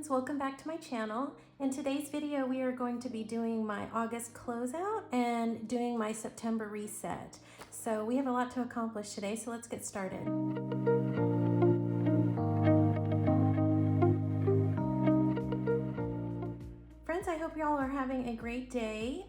friends, welcome back to my channel. In today's video we are going to be doing my August closeout and doing my September reset. So we have a lot to accomplish today, so let's get started. Friends, I hope y'all are having a great day.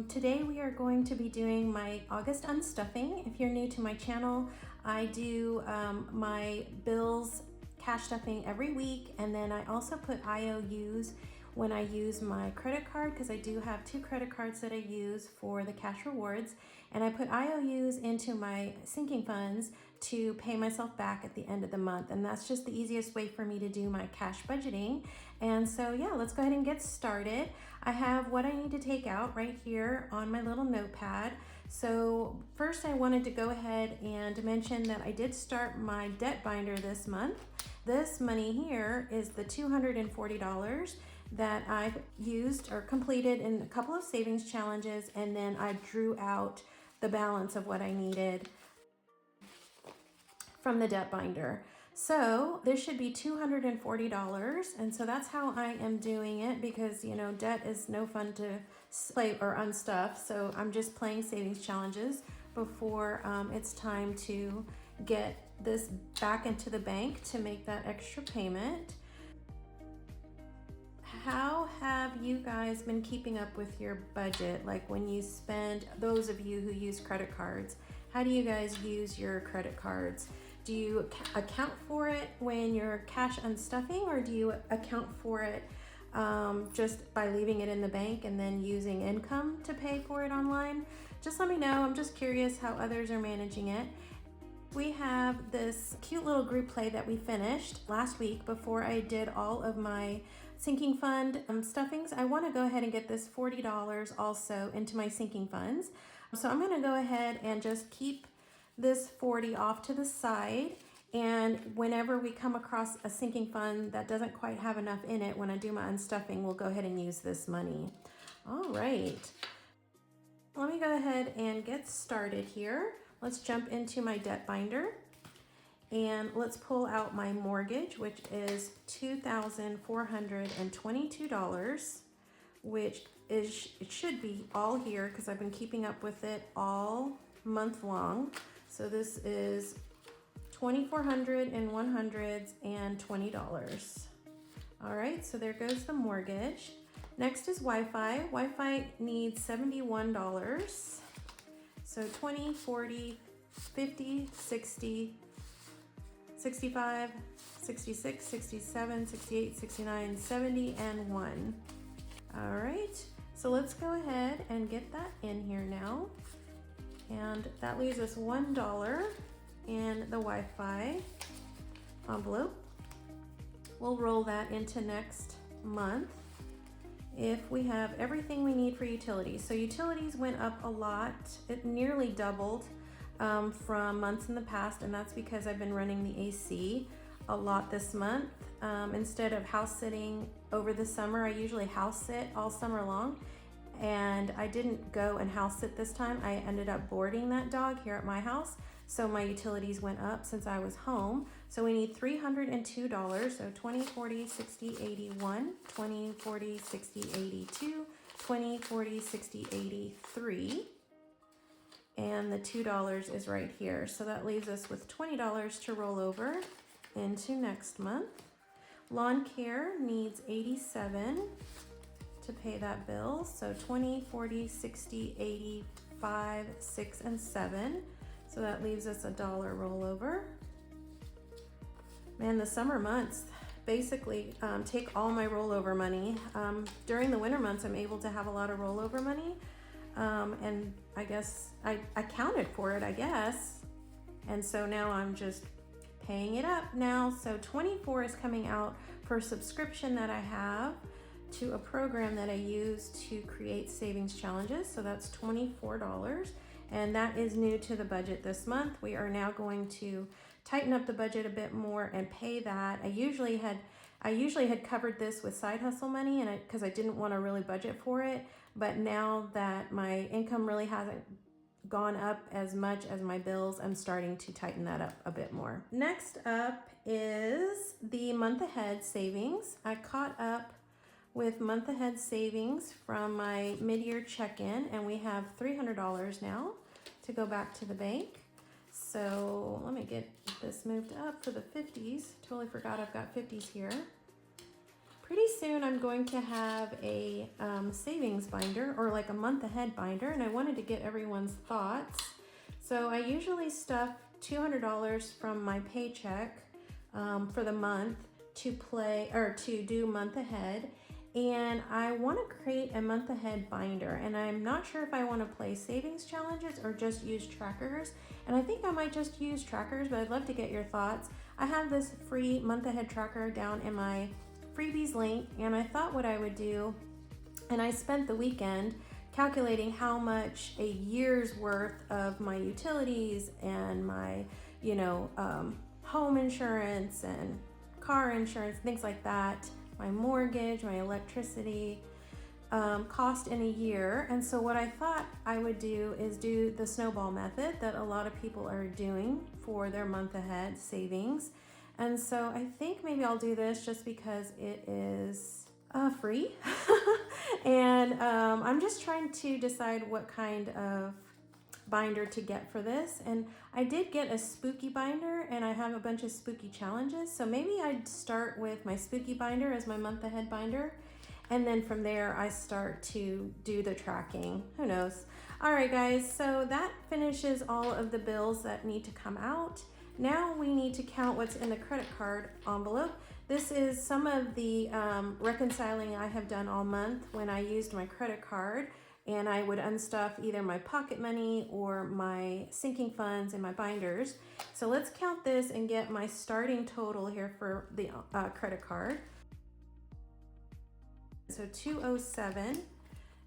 Today we are going to be doing my August unstuffing. If you're new to my channel, I do my bills cash stuffing every week, and then I also put IOUs when I use my credit card, because I do have 2 credit cards that I use for the cash rewards, and I put IOUs into my sinking funds to pay myself back at the end of the month, and that's just the easiest way for me to do my cash budgeting. And so yeah, let's go ahead and get started. I have what I need to take out right here on my little notepad. So first I wanted to go ahead and mention that I did start my debt binder this month. This money here is the $240 that I've used or completed in a couple of savings challenges, and then I drew out the balance of what I needed from the debt binder. So this should be $240, and so that's how I am doing it, because you know, debt is no fun to play or unstuff. So I'm just playing savings challenges before it's time to get this back into the bank to make that extra payment. How have you guys been keeping up with your budget? Like when you spend, those of you who use credit cards, how do you guys use your credit cards? Do you account for it when you're cash unstuffing, or do you account for it just by leaving it in the bank and then using income to pay for it online? Just let me know. I'm just curious how others are managing it. We have this cute little group play that we finished last week before I did all of my sinking fund stuffings. I want to go ahead and get this $40 also into my sinking funds. So I'm going to go ahead and just keep this $40 off to the side, and whenever we come across a sinking fund that doesn't quite have enough in it, when I do my unstuffing, we'll go ahead and use this money. All right, let me go ahead and get started here. Let's jump into my debt binder, and let's pull out my mortgage, which is $2,422, which is, it should be all here because I've been keeping up with it all month long. So this is $2,400 in 100s and $20. All right, so there goes the mortgage. Next is Wi-Fi. Wi-Fi needs $71. So 20, 40, 50, 60, 65, 66, 67, 68, 69, 70, and 1. All right, so let's go ahead and get that in here now. And that leaves us $1 in the Wi-Fi envelope. We'll roll that into next month if we have everything we need for utilities. So utilities went up a lot. It nearly doubled from months in the past, and that's because I've been running the AC a lot this month. Instead of house sitting over the summer, I usually house sit all summer long, and I didn't go and house sit this time. I ended up boarding that dog here at my house, so my utilities went up since I was home. So we need $302, so 20, 40, 60, 81, 20, 40, 60, 82, 20, 40, 60, 83, and the $2 is right here. So that leaves us with $20 to roll over into next month. Lawn care needs $87 to pay that bill, so 20, 40, 60, 85, 6, and 7. So that leaves us $1 rollover. Man, the summer months basically take all my rollover money. During the winter months, I'm able to have a lot of rollover money, and I guess I accounted for it, I guess. And so now I'm just paying it up now. So 24 is coming out for a subscription that I have to a program that I use to create savings challenges. So that's $24, and that is new to the budget this month. We are now going to tighten up the budget a bit more and pay that. I usually had covered this with side hustle money, and because I didn't want to really budget for it, but now that my income really hasn't gone up as much as my bills. I'm starting to tighten that up a bit more. Next up is the month ahead savings. I caught up with month ahead savings from my mid-year check-in, and we have $300 now to go back to the bank. So let me get this moved up for the 50s. Totally forgot I've got 50s here. Pretty soon I'm going to have a savings binder, or like a month ahead binder, and I wanted to get everyone's thoughts. So I usually stuff $200 from my paycheck for the month to do month ahead. And I want to create a month ahead binder, and I'm not sure if I want to play savings challenges or just use trackers. And I think I might just use trackers, but I'd love to get your thoughts. I have this free month ahead tracker down in my Freebies link, and I thought what I would do, and I spent the weekend calculating how much a year's worth of my utilities and my, home insurance and car insurance, things like that, my mortgage, my electricity, cost in a year. And so what I thought I would do is do the snowball method that a lot of people are doing for their month ahead savings. And so I think maybe I'll do this just because it is free. And I'm just trying to decide what kind of binder to get for this. And I did get a spooky binder, and I have a bunch of spooky challenges. So maybe I'd start with my spooky binder as my month ahead binder. And then from there, I start to do the tracking. Who knows? All right, guys. So that finishes all of the bills that need to come out. Now we need to count what's in the credit card envelope. This is some of the reconciling I have done all month when I used my credit card, and I would unstuff either my pocket money or my sinking funds in my binders. So let's count this and get my starting total here for the credit card. So 207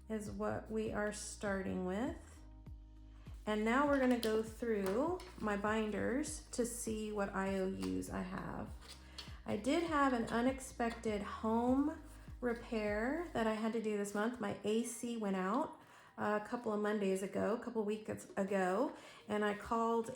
is what we are starting with. And now we're gonna go through my binders to see what IOUs I have. I did have an unexpected home repair that I had to do this month. My AC went out a couple of Mondays ago, a couple of weeks ago, and I called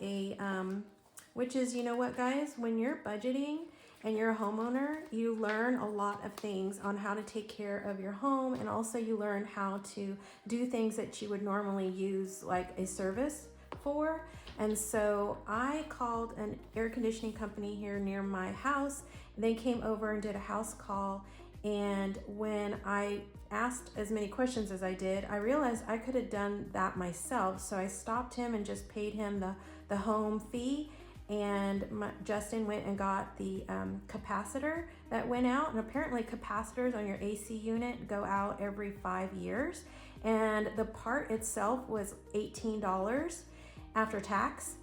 which is, you know what, guys, when you're budgeting and you're a homeowner, you learn a lot of things on how to take care of your home, and also you learn how to do things that you would normally use like a service for. And so I called an air conditioning company here near my house. They came over and did a house call, and when I asked as many questions as I did, I realized I could have done that myself. So I stopped him and just paid him the home fee, and Justin went and got the capacitor that went out. And apparently capacitors on your AC unit go out every 5 years, and the part itself was $18 after tax.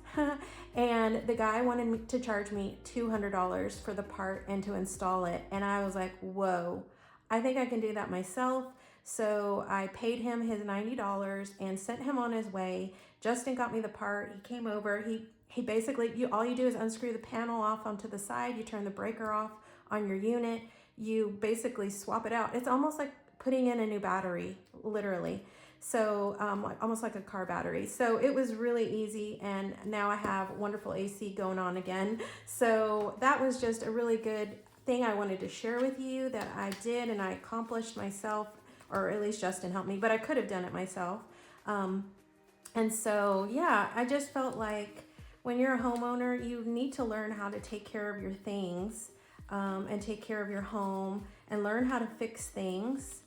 And the guy wanted me to charge me $200 for the part and to install it. And I was like, whoa, I think I can do that myself. So I paid him his $90 and sent him on his way. Justin got me the part. He came over. He basically, all you do is unscrew the panel off onto the side. You turn the breaker off on your unit. You basically swap it out. It's almost like putting in a new battery, literally. So almost like a car battery. So it was really easy, and now I have wonderful AC going on again. So that was just a really good thing I wanted to share with you that I did, and I accomplished myself, or at least Justin helped me, but I could have done it myself. And so, yeah, I just felt like when you're a homeowner, you need to learn how to take care of your things and take care of your home and learn how to fix things.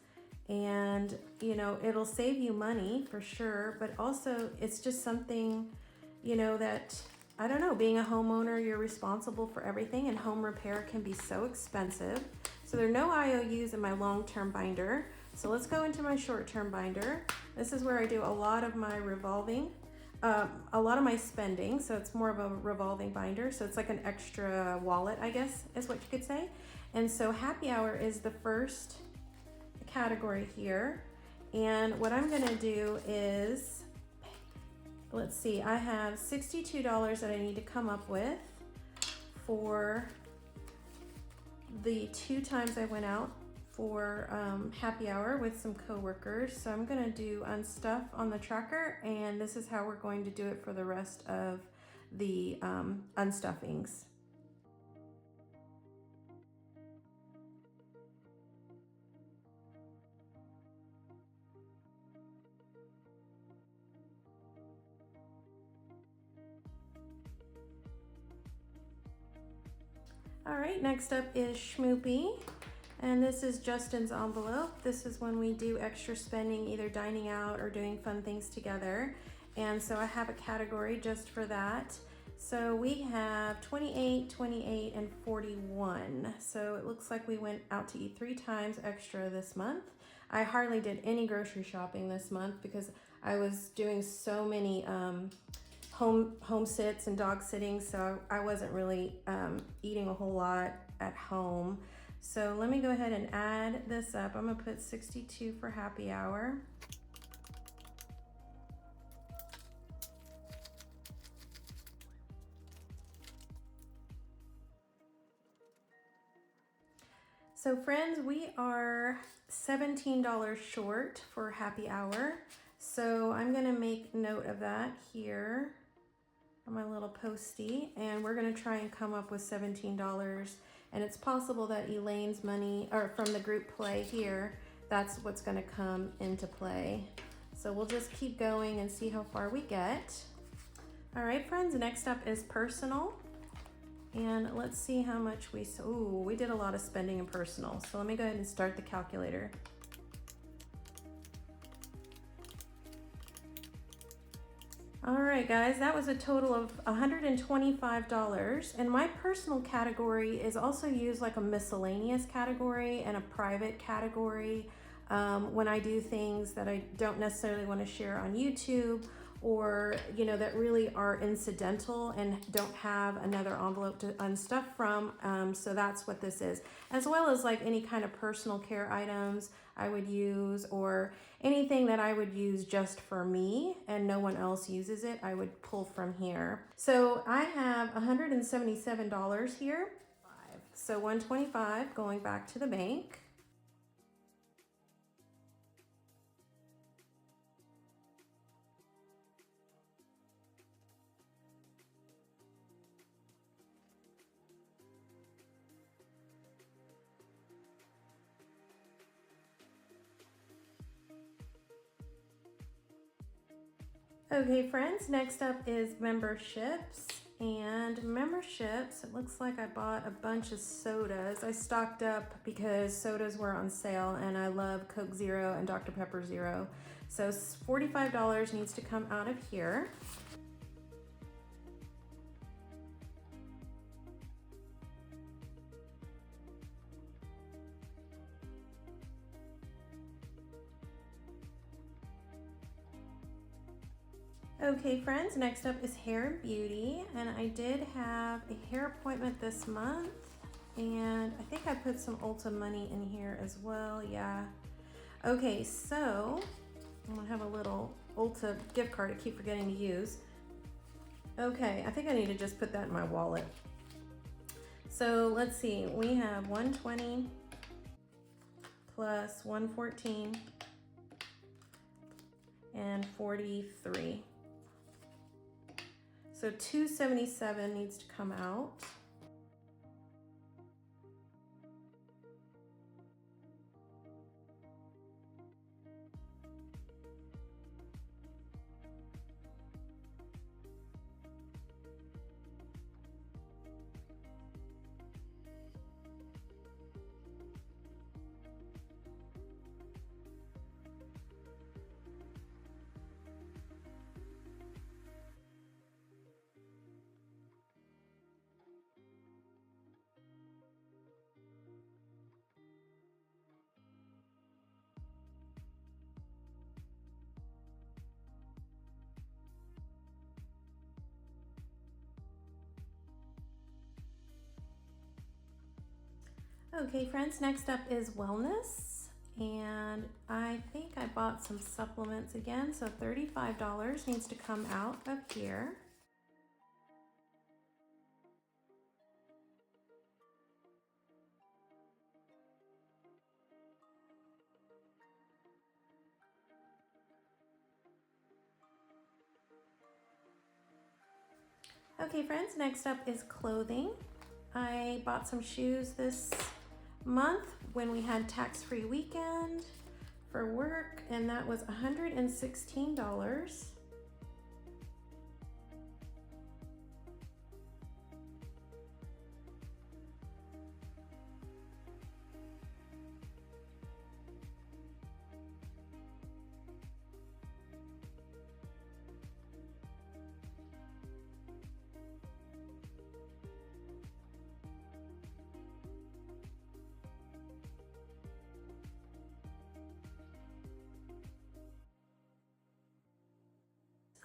And, it'll save you money for sure, but also it's just something, that, I don't know, being a homeowner, you're responsible for everything, and home repair can be so expensive. So there are no IOUs in my long-term binder. So let's go into my short-term binder. This is where I do a lot of my revolving, a lot of my spending. So it's more of a revolving binder. So it's like an extra wallet, I guess, is what you could say. And so happy hour is the first category here. And what I'm gonna do is, let's see, I have $62 that I need to come up with for the 2 times I went out for happy hour with some coworkers. So I'm gonna do unstuff on the tracker, and this is how we're going to do it for the rest of the unstuffings. All right, next up is Schmoopy. And this is Justin's envelope. This is when we do extra spending, either dining out or doing fun things together. And so I have a category just for that. So we have 28, 28, and 41. So it looks like we went out to eat 3 times extra this month. I hardly did any grocery shopping this month because I was doing so many home sits and dog sitting, so I wasn't really eating a whole lot at home. So let me go ahead and add this up. I'm gonna put 62 for happy hour. So friends, we are $17 short for happy hour. So I'm gonna make note of that here on my little postie, and we're gonna try and come up with $17. And it's possible that Elaine's money, or from the group play here, that's what's gonna come into play. So we'll just keep going and see how far we get. All right, friends, next up is personal. And let's see how much we did a lot of spending in personal. So let me go ahead and start the calculator. All right, guys, that was a total of $125. And my personal category is also used like a miscellaneous category and a private category when I do things that I don't necessarily want to share on YouTube, or that really are incidental and don't have another envelope to unstuff from. So that's what this is, as well as like any kind of personal care items I would use, or anything that I would use just for me and no one else uses it, I would pull from here. So I have $177 here. So $125 going back to the bank. Okay, friends, next up is memberships. And memberships, it looks like I bought a bunch of sodas. I stocked up because sodas were on sale, and I love Coke Zero and Dr. Pepper Zero. So $45 needs to come out of here. Okay, friends, next up is hair and beauty, and I did have a hair appointment this month, and I think I put some Ulta money in here as well. Yeah. Okay, so I'm gonna have a little Ulta gift card I keep forgetting to use. Okay, I think I need to just put that in my wallet. So let's see, we have 120 plus 114 and 43. So $277 needs to come out. Okay, friends, next up is wellness, and I think I bought some supplements again, so $35 needs to come out of here. Okay friends, next up is clothing. I bought some shoes this month when we had tax-free weekend for work, and that was $116.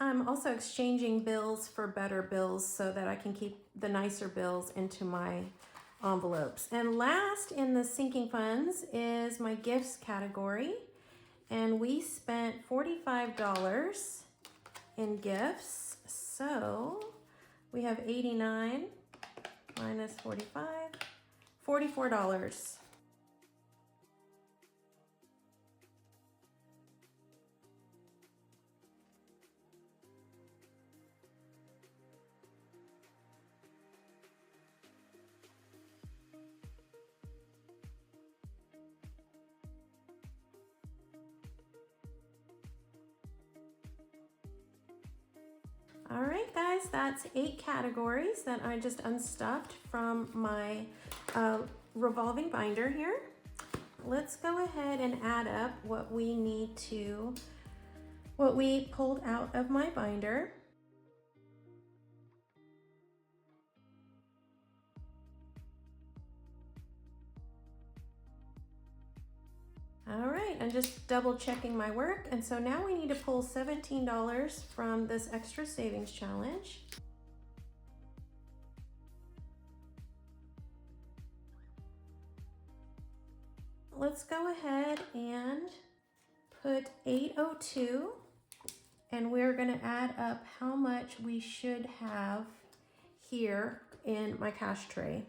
I'm also exchanging bills for better bills so that I can keep the nicer bills into my envelopes. And last in the sinking funds is my gifts category. And we spent $45 in gifts. So we have 89 minus 45, $44. All right, guys, that's 8 categories that I just unstuffed from my revolving binder here. Let's go ahead and add up what we pulled out of my binder. All right, I'm just double checking my work. And so now we need to pull $17 from this extra savings challenge. Let's go ahead and put 802, and we're gonna add up how much we should have here in my cash tray.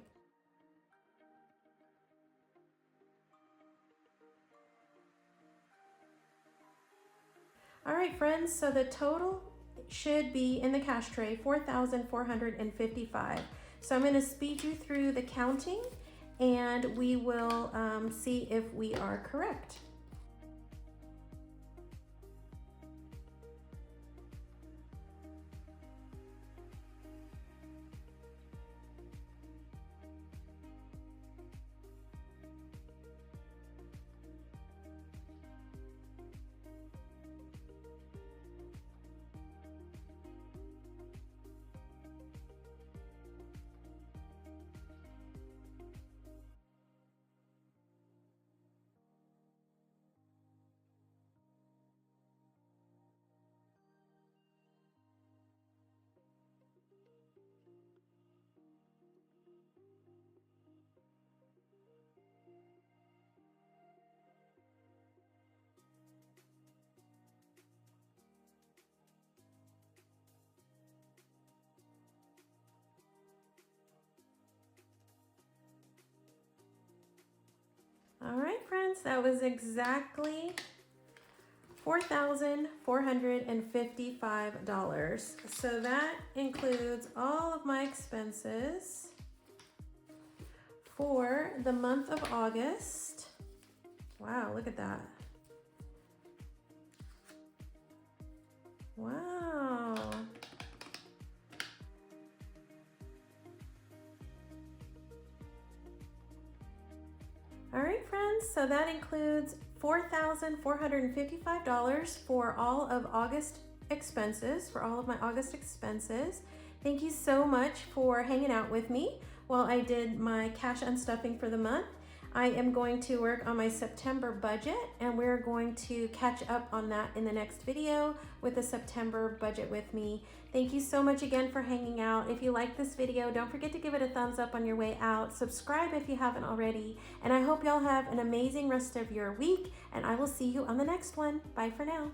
All right, friends, so the total should be in the cash tray, 4,455. So I'm gonna speed you through the counting and we will see if we are correct. All right, friends, that was exactly $4,455. So that includes all of my expenses for the month of August. Wow, look at that. Wow. All right, friends, so that includes $4,455 for all of August expenses, for all of my August expenses. Thank you so much for hanging out with me while I did my cash unstuffing for the month. I am going to work on my September budget, and we're going to catch up on that in the next video with the September budget with me. Thank you so much again for hanging out. If you like this video, don't forget to give it a thumbs up on your way out. Subscribe if you haven't already. And I hope y'all have an amazing rest of your week, and I will see you on the next one. Bye for now.